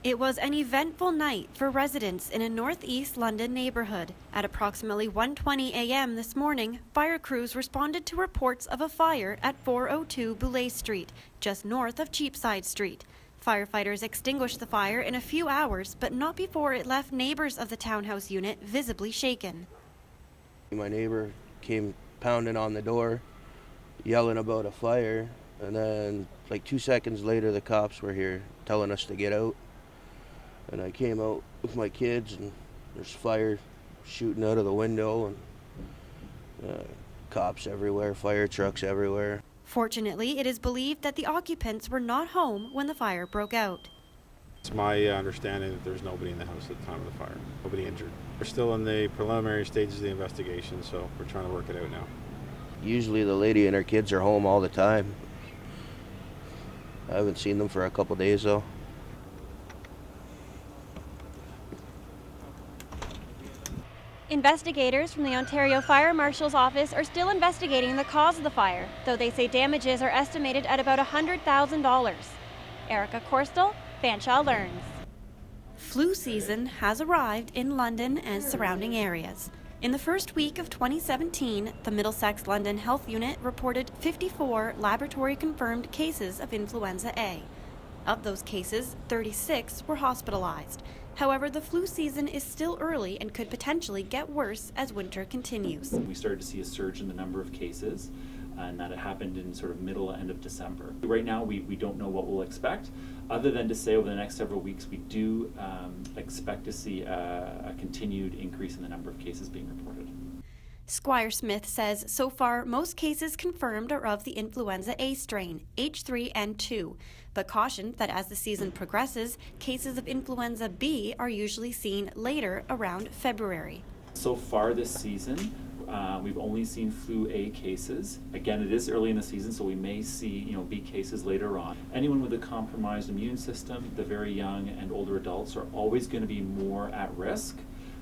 It was an eventful night for residents in a northeast London neighborhood. At approximately 1:20 a.m. this morning, fire crews responded to reports of a fire at 402 Boulay Street, just north of Cheapside Street. Firefighters extinguished the fire in a few hours, but not before it left neighbors of the townhouse unit visibly shaken. My neighbor came pounding on the door, yelling about a fire, and then like 2 seconds later the cops were here telling us to get out. And I came out with my kids, and there's fire shooting out of the window, and cops everywhere, fire trucks everywhere. Fortunately, it is believed that the occupants were not home when the fire broke out. It's my understanding that there's nobody in the house at the time of the fire, nobody injured. We're still in the preliminary stages of the investigation, so we're trying to work it out now. Usually the lady and her kids are home all the time. I haven't seen them for a couple days though. Investigators from the Ontario Fire Marshal's Office are still investigating the cause of the fire, though they say damages are estimated at about $100,000. Erika Chorostil, Fanshawe Learns. Flu season has arrived in London and surrounding areas. In the first week of 2017, the Middlesex London Health Unit reported 54 laboratory-confirmed cases of influenza A. Of those cases, 36 were hospitalized. However, the flu season is still early and could potentially get worse as winter continues. We started to see a surge in the number of cases, and that it happened in sort of middle, end of December. Right now, we don't know what we'll expect, other than to say over the next several weeks, we do expect to see a continued increase in the number of cases being reported. Squire Smith says so far most cases confirmed are of the influenza A strain, H3N2, but cautioned that as the season progresses, cases of influenza B are usually seen later around February. So far this season, we've only seen flu A cases. Again, it is early in the season, so we may see B cases later on. Anyone with a compromised immune system, the very young and older adults, are always going to be more at risk.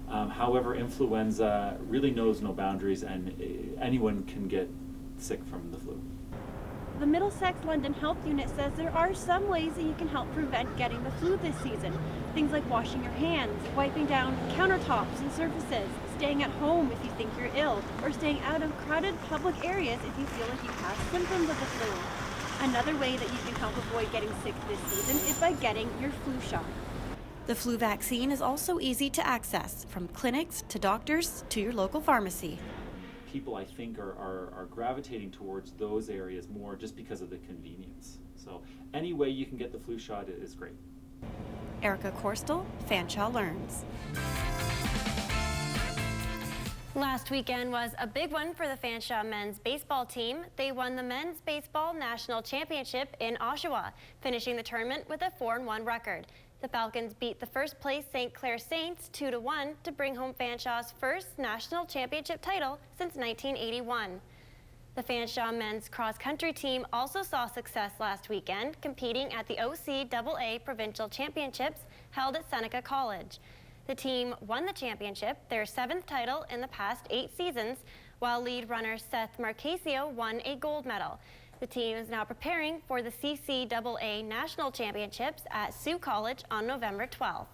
However, influenza really knows no boundaries, and anyone can get sick from the flu. The Middlesex London Health Unit says there are some ways that you can help prevent getting the flu this season. Things like washing your hands, wiping down countertops and surfaces, staying at home if you think you're ill, or staying out of crowded public areas if you feel like you have symptoms of the flu. Another way that you can help avoid getting sick this season is by getting your flu shot. The flu vaccine is also easy to access, from clinics to doctors to your local pharmacy. People, I think, are gravitating towards those areas more just because of the convenience. So any way you can get the flu shot is great. Erika Chorostil, Fanshawe Learns. Last weekend was a big one for the Fanshawe men's baseball team. They won the men's baseball national championship in Oshawa, finishing the tournament with a 4-1 record. The Falcons beat the first place St. Clair Saints 2-1 to bring home Fanshawe's first national championship title since 1981. The Fanshawe men's cross-country team also saw success last weekend, competing at the OCAA Provincial Championships held at Seneca College. The team won the championship, their 7th title in the past 8 seasons, while lead runner Seth Marcasio won a gold medal. The team is now preparing for the CCAA National Championships at Sioux College on November 12th.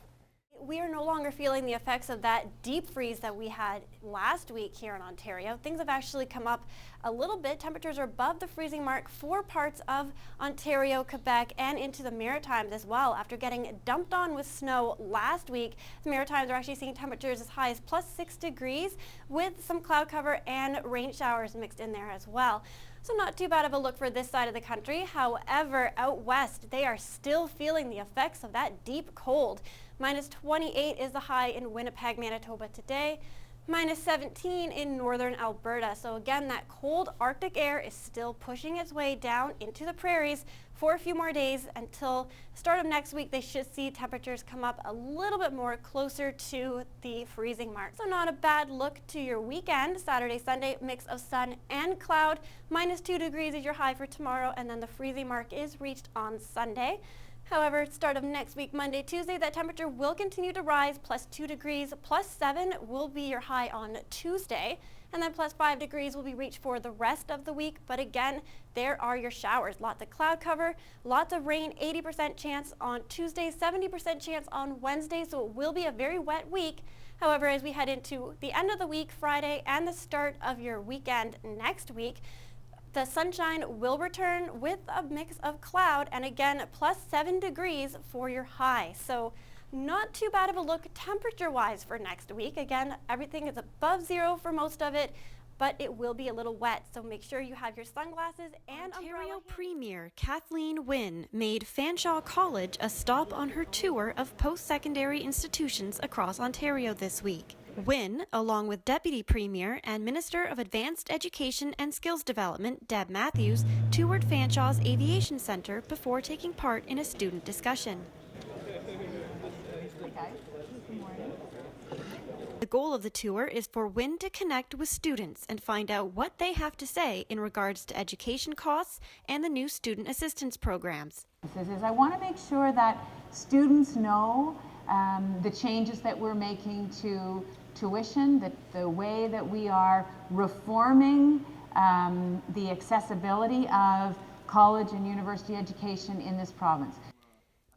We are no longer feeling the effects of that deep freeze that we had last week here in Ontario. Things have actually come up a little bit. Temperatures are above the freezing mark for parts of Ontario, Quebec, and into the Maritimes as well. After getting dumped on with snow last week, the Maritimes are actually seeing temperatures as high as +6 degrees with some cloud cover and rain showers mixed in there as well. So not too bad of a look for this side of the country. However, out west, they are still feeling the effects of that deep cold. -28 is the high in Winnipeg, Manitoba today. -17 in northern Alberta. So again, that cold Arctic air is still pushing its way down into the prairies for a few more days until the start of next week. They should see temperatures come up a little bit more closer to the freezing mark. So not a bad look to your weekend. Saturday, Sunday, mix of sun and cloud. -2 degrees is your high for tomorrow, and then the freezing mark is reached on Sunday. However, start of next week, Monday, Tuesday, that temperature will continue to rise, +2 degrees, +7 will be your high on Tuesday. And then plus 5 degrees will be reached for the rest of the week. But again, there are your showers. Lots of cloud cover, lots of rain, 80% chance on Tuesday, 70% chance on Wednesday. So it will be a very wet week. However, as we head into the end of the week, Friday, and the start of your weekend next week, the sunshine will return with a mix of cloud, and again, plus 7 degrees for your high. So not too bad of a look temperature-wise for next week. Again, everything is above zero for most of it, but it will be a little wet. So make sure you have your sunglasses and Ontario umbrella. Premier Kathleen Wynne made Fanshawe College a stop on her tour of post-secondary institutions across Ontario this week. Wynne, along with Deputy Premier and Minister of Advanced Education and Skills Development, Deb Matthews, toured Fanshawe's Aviation Centre before taking part in a student discussion. The goal of the tour is for Wynne to connect with students and find out what they have to say in regards to education costs and the new student assistance programs. I want to make sure that students know the changes that we're making to tuition, the way that we are reforming the accessibility of college and university education in this province.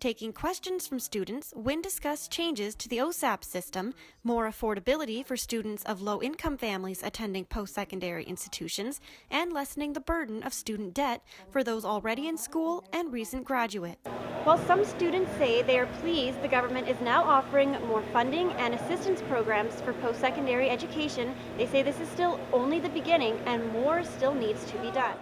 Taking questions from students, Wynne discussed changes to the OSAP system, more affordability for students of low-income families attending post-secondary institutions, and lessening the burden of student debt for those already in school and recent graduates. While some students say they are pleased the government is now offering more funding and assistance programs for post-secondary education, they say this is still only the beginning and more still needs to be done.